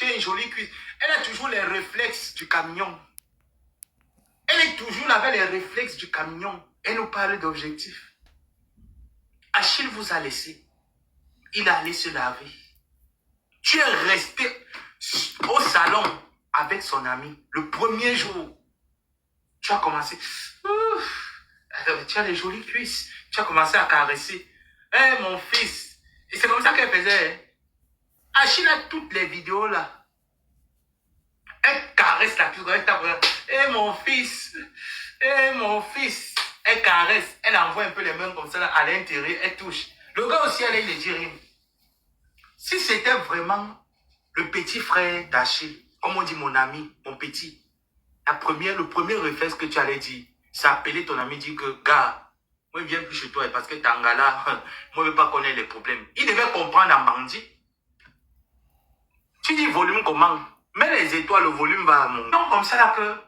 Tu as une jolie cuisse. Elle a toujours les réflexes du camion. Elle est toujours avec les réflexes du camion. Elle nous parle d'objectifs. Achille vous a laissé. Il est allé se laver. Tu es resté au salon avec son ami. Le premier jour, tu as commencé. Tu as les jolies cuisses. Tu as commencé à caresser. Eh, mon fils. Et c'est comme ça qu'elle faisait. Achille a toutes les vidéos là. Elle caresse la cuisse. Eh, mon fils. Eh, mon fils. Elle caresse. Elle envoie un peu les mains comme ça là, à l'intérieur. Elle touche. Le gars aussi, elle ne dit rien. Si c'était vraiment le petit frère d'Achille, comme on dit mon ami, mon petit, le premier réflexe que tu allais dire, c'est appeler ton ami, dire que, gars, moi je viens plus chez toi parce que Tangala, moi je ne veux pas connaître les problèmes. Il devait comprendre à Mandi. Tu dis volume comment? Mais les étoiles, le volume va monter. Donc comme ça là que,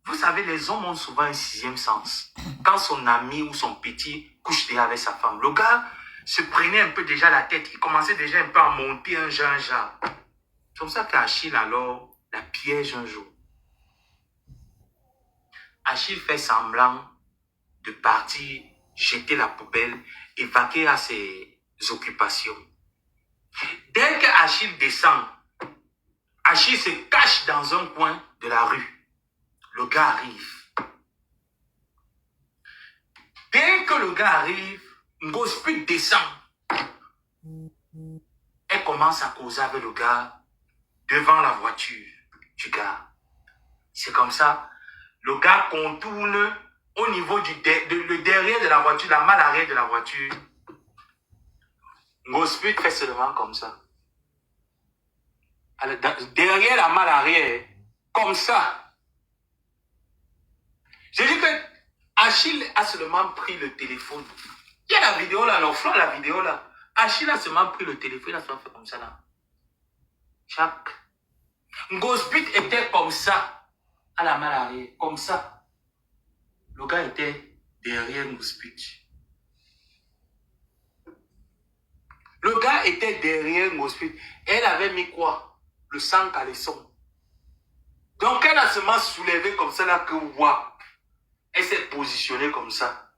vous savez, les hommes ont souvent un sixième sens. Quand son ami ou son petit couche déjà avec sa femme, le gars se prenait un peu déjà la tête. Il commençait déjà un peu à monter un genre. C'est comme ça qu'Achille alors la piège un jour. Achille fait semblant de partir, jeter la poubelle et vaquer à ses occupations. Dès qu'Achille descend, Achille se cache dans un coin de la rue. Le gars arrive. Dès que le gars arrive, Ngosput descend. Elle commence à causer avec le gars devant la voiture du gars. C'est comme ça. Le gars contourne au niveau du le derrière de la voiture, la malle arrière de la voiture. Ngosput fait seulement comme ça. Alors, derrière la malle arrière, comme ça. J'ai dit que Achille a seulement pris le téléphone. Il y a la vidéo là, on fera la vidéo là. Achille a seulement pris le téléphone, il a seulement fait comme ça là. Chaque. Ngosput était comme ça, à la malle arrière, comme ça. Le gars était derrière Ngosput. Le gars était derrière Ngosput. Elle avait mis quoi? Le sang caleçon. Donc elle a seulement soulevé comme ça là que waouh. Elle s'est positionnée comme ça.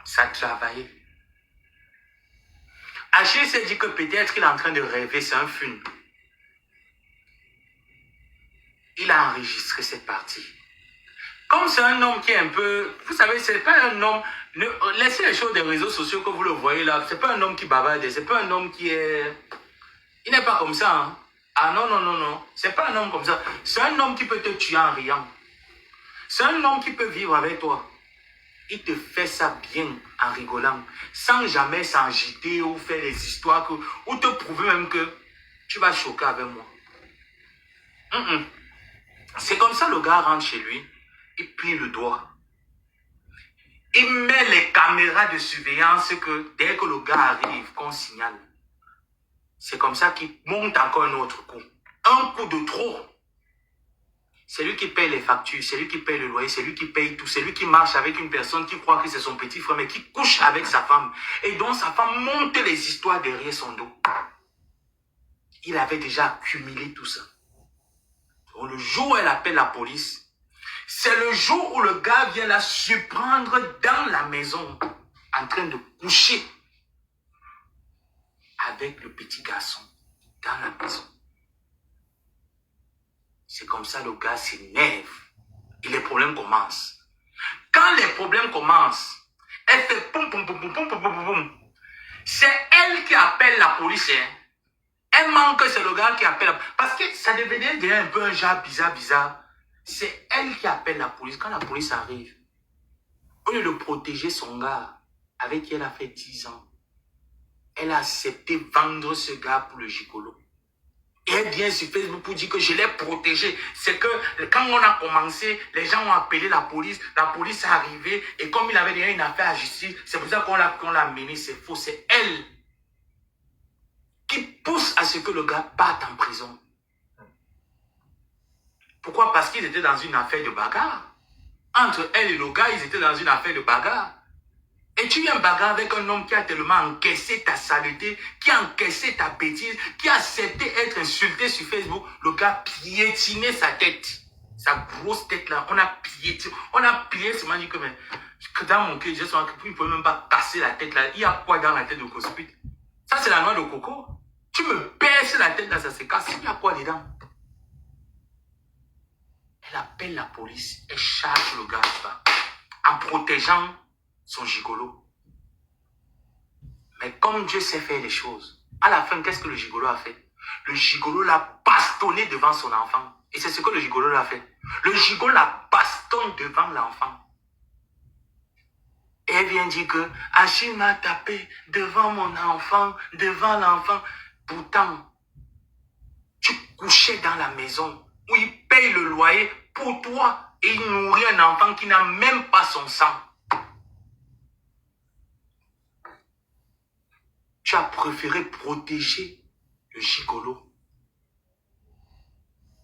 Ça travaillait. Achille s'est dit que peut-être qu'il est en train de rêver, c'est un film. Il a enregistré cette partie. Comme c'est un homme qui est un peu... Vous savez, c'est pas un homme... Laissez les choses des réseaux sociaux que vous le voyez là. C'est pas un homme qui bavarde. C'est pas un homme qui est... Il n'est pas comme ça. Hein? Ah non, non, non, non. C'est pas un homme comme ça. C'est un homme qui peut te tuer en riant. C'est un homme qui peut vivre avec toi. Il te fait ça bien en rigolant. Sans jamais s'agiter ou faire des histoires ou te prouver même que tu vas choquer avec moi. C'est comme ça le gars rentre chez lui. Il plie le doigt. Il met les caméras de surveillance que dès que le gars arrive, qu'on signale. C'est comme ça qu'il monte encore un autre coup. Un coup de trop. C'est lui qui paye les factures, c'est lui qui paye le loyer, c'est lui qui paye tout. C'est lui qui marche avec une personne qui croit que c'est son petit frère, mais qui couche avec sa femme. Et donc sa femme monte les histoires derrière son dos. Il avait déjà accumulé tout ça. Donc, le jour où elle appelle la police, c'est le jour où le gars vient la surprendre dans la maison, en train de coucher avec le petit garçon dans la maison. C'est comme ça le gars s'énerve et les problèmes commencent. Quand les problèmes commencent, elle fait poum poum poum poum poum poum poum poum. C'est elle qui appelle la police. Hein. Elle manque que c'est le gars qui appelle. Parce que ça devenait déjà un peu un genre bizarre. C'est elle qui appelle la police. Quand la police arrive, au lieu de protéger son gars, avec qui elle a fait 10 ans, elle a accepté vendre ce gars pour le gigolo. Et elle vient sur Facebook pour dire que je l'ai protégé. C'est que quand on a commencé, les gens ont appelé la police est arrivée, et comme il avait déjà une affaire à justice, c'est pour ça qu'on l'a mené. C'est faux, c'est elle qui pousse à ce que le gars parte en prison. Pourquoi? Parce qu'ils étaient dans une affaire de bagarre. Entre elle et le gars, ils étaient dans une affaire de bagarre. Et tu viens bagarre avec un homme qui a tellement encaissé ta saleté, qui a encaissé ta bêtise, qui a accepté être insulté sur Facebook. Le gars piétinait sa tête. Sa grosse tête là, on a piétiné. On a plié seulement dit que, mais, dans mon cœur, je sens que il ne peut même pas casser la tête là. Il y a quoi dans la tête de Kospit? Ça, c'est la noix de coco. Tu me perces la tête là, ça se casse. Il y a quoi dedans? Elle appelle la police. Elle charge le gars là, en protégeant son gigolo. Mais comme Dieu sait faire les choses, à la fin, qu'est-ce que le gigolo a fait? Le gigolo l'a bastonné devant son enfant. Et c'est ce que le gigolo l'a fait. Le gigolo la bastonne devant l'enfant. Et elle vient dire que Achille m'a tapé devant mon enfant, devant l'enfant. Pourtant, tu couchais dans la maison où il paye le loyer pour toi et il nourrit un enfant qui n'a même pas son sang. Tu as préféré protéger le gigolo.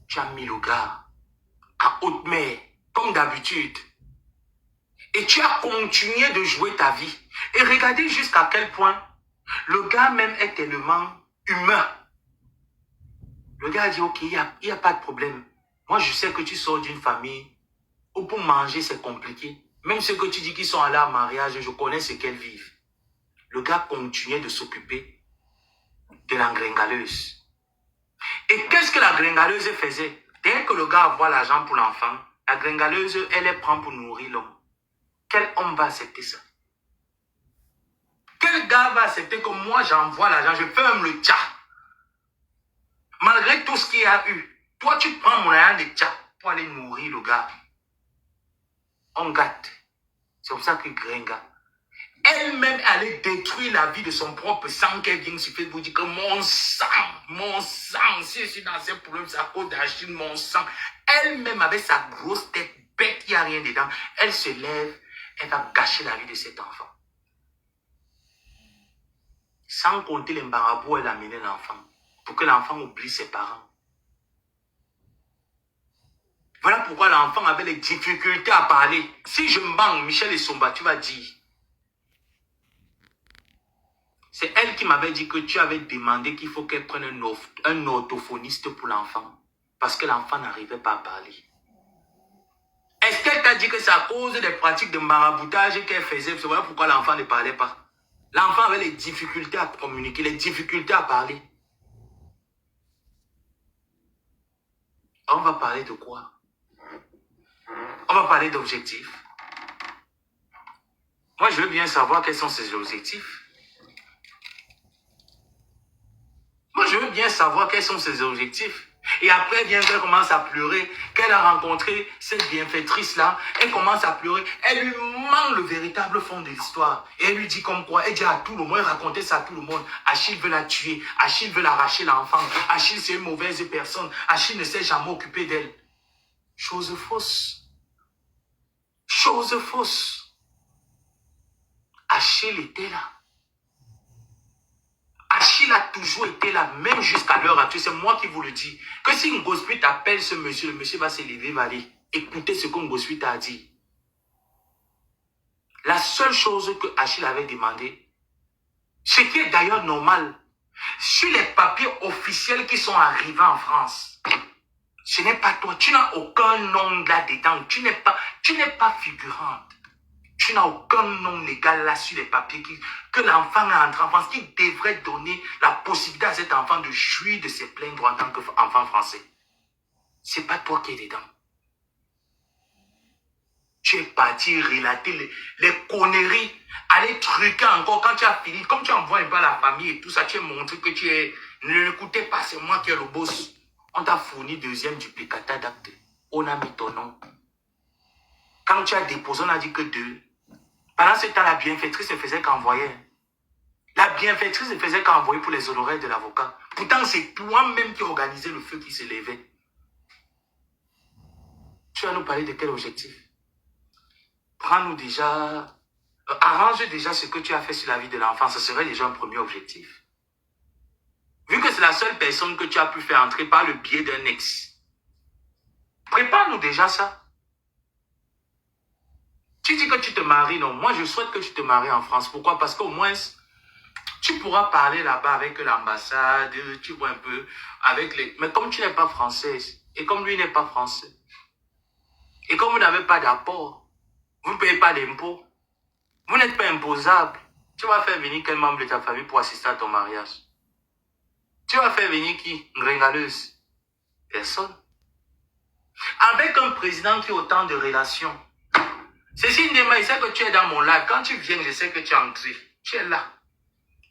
Tu as mis le gars à haute mer, comme d'habitude. Et tu as continué de jouer ta vie. Et regardez jusqu'à quel point le gars même est tellement humain. Le gars a dit, ok, il n'y a pas de problème. Moi, je sais que tu sors d'une famille où pour manger, c'est compliqué. Même ceux que tu dis qu'ils sont allés à mariage, je connais ce qu'elles vivent. Le gars continuait de s'occuper de la gringaleuse. Et qu'est-ce que la gringaleuse faisait? Dès que le gars voit l'argent pour l'enfant, la gringaleuse, elle les prend pour nourrir l'homme. Quel homme va accepter ça? Quel gars va accepter que moi j'envoie l'argent, je fais même le tcha? Malgré tout ce qu'il y a eu, toi tu prends mon argent de tcha pour aller nourrir le gars. On gâte. C'est comme ça que Gringa, elle-même allait détruire la vie de son propre sang qu'elle vient sur Facebook dire que mon sang, si je suis dans ces problèmes, c'est à cause d'Achille, mon sang. Elle-même avec sa grosse tête bête, il n'y a rien dedans, elle se lève, elle va gâcher la vie de cet enfant. Sans compter les marabouts, elle a amené l'enfant pour que l'enfant oublie ses parents. Voilà pourquoi l'enfant avait les difficultés à parler. Si je manque Michel et Somba, tu vas dire. C'est elle qui m'avait dit que tu avais demandé qu'il faut qu'elle prenne un orthophoniste pour l'enfant. Parce que l'enfant n'arrivait pas à parler. Est-ce qu'elle t'a dit que c'est à cause des pratiques de maraboutage qu'elle faisait? C'est voilà pourquoi l'enfant ne parlait pas. L'enfant avait les difficultés à communiquer, les difficultés à parler. On va parler de quoi? On va parler d'objectifs. Moi, je veux bien savoir quels sont ces objectifs. Moi, je veux bien savoir quels sont ses objectifs. Et après, elle commence à pleurer, qu'elle a rencontré cette bienfaitrice-là. Elle commence à pleurer. Elle lui ment le véritable fond de l'histoire. Et elle lui dit comme quoi, elle dit à tout le monde, elle racontait ça à tout le monde. Achille veut la tuer. Achille veut l'arracher l'enfant. Achille, c'est une mauvaise personne. Achille ne s'est jamais occupé d'elle. Chose fausse. Chose fausse. Achille était là. Achille a toujours été là, même jusqu'à l'heure actuelle. C'est moi qui vous le dis. Que si Ngospit appelle ce monsieur, le monsieur va se lever, va aller écouter ce que Ngospit a dit. La seule chose que Achille avait demandé, ce qui est d'ailleurs normal, sur les papiers officiels qui sont arrivés en France, ce n'est pas toi. Tu n'as aucun nom là-dedans. Tu n'es pas figurante. Tu n'as aucun nom légal là sur les papiers que l'enfant est entré en France, qui devrait donner la possibilité à cet enfant de jouir de ses pleins droits en tant qu'enfant français. C'est pas toi qui es dedans. Tu es parti relater les conneries, aller truquer encore quand tu as fini. Comme tu envoies un peu à la famille et tout ça, tu as montré que tu es... Ne l'écoutez pas, c'est moi qui est le boss. On t'a fourni deuxième duplicata d'acte. On a mis ton nom. Quand tu as déposé, on a dit que 2. Pendant ce temps, la bienfaitrice ne faisait qu'envoyer. La bienfaitrice ne faisait qu'envoyer pour les honoraires de l'avocat. Pourtant, c'est toi-même qui organisais le feu qui se levait. Tu vas nous parler de quel objectif? Prends-nous déjà... arrange déjà ce que tu as fait sur la vie de l'enfant. Ce serait déjà un premier objectif. Vu que c'est la seule personne que tu as pu faire entrer par le biais d'un ex. Prépare-nous déjà ça. Tu dis que tu te maries, non. Moi, je souhaite que tu te maries en France. Pourquoi? Parce qu'au moins, tu pourras parler là-bas avec l'ambassade, tu vois un peu, avec les... Mais comme tu n'es pas française, et comme lui n'est pas français, et comme vous n'avez pas d'apport, vous ne payez pas d'impôts, vous n'êtes pas imposable, tu vas faire venir quel membre de ta famille pour assister à ton mariage? Tu vas faire venir qui? Une régaleuse? Personne. Avec un président qui a autant de relations. Cécile Ndema, il sait que tu es dans mon live. Quand tu viens, je sais que tu es entré. Tu es là.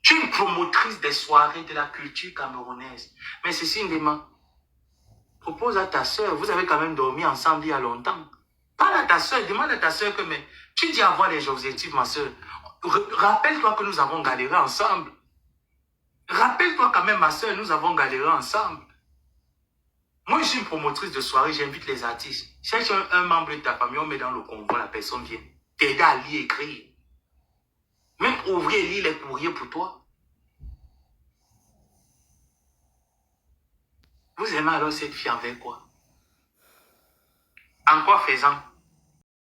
Tu es une promotrice des soirées de la culture camerounaise. Mais Cécile Ndema, propose à ta soeur, vous avez quand même dormi ensemble il y a longtemps. Parle à ta soeur, demande à ta soeur que, mais tu dis avoir des objectifs, ma soeur. Rappelle-toi que nous avons galéré ensemble. Rappelle-toi quand même, ma soeur, nous avons galéré ensemble. Moi, je suis une promotrice de soirée, j'invite les artistes. Cherche un membre de ta famille, on met dans le convoi, la personne vient. T'aider à lire, écrire. Même ouvrir et lire les courriers pour toi. Vous aimez alors cette fille avec quoi? En quoi faisant?